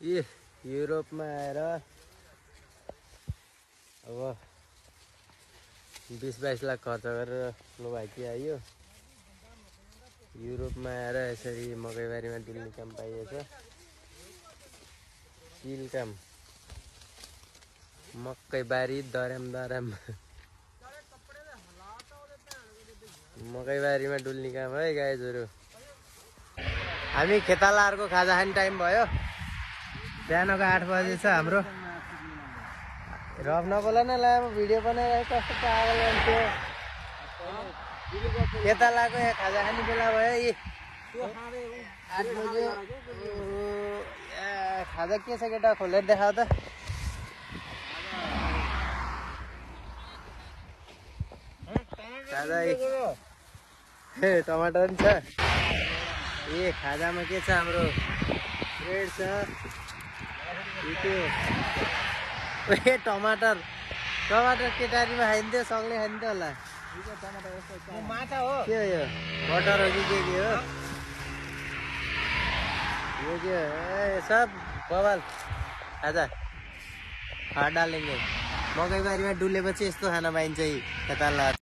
युरोपमा आएर अब 20-22 लाख खर्च गरेर लो भाइ आयो। युरोपमा आएर यसरी मकैबारीमा डुल्ने काम पाइएछ। चिल काम मकैबारी दराम मकैबारीमा डुल्ने काम है गाइजहरु। हामी खेतालाहरूको खाजा खाने टाइम भयो। बिहानको 8 बजे छ हाम्रो। रफ नबोला न लामो भिडियो बनाइरहेको कस्तो पागल मान्छे। खेतालाको खाजा खाने बेला भयो। 8 बजे खाजा के छ केटा खोलेर देखाउ त। खाजा टमाटर पनि छ। खाजामा के छ हाम्रो ब्रेड छ। टमाटर केटारीमा खाइन्थ्यो सँगले खाइन्थ्यो होला। माछा हो के यो बटर हो कि के हो यो के सब बवाल खाजा खा डालेंगे। मकैबारीमा डुलेपछि यस्तो खाना पाइन्छ खेताला।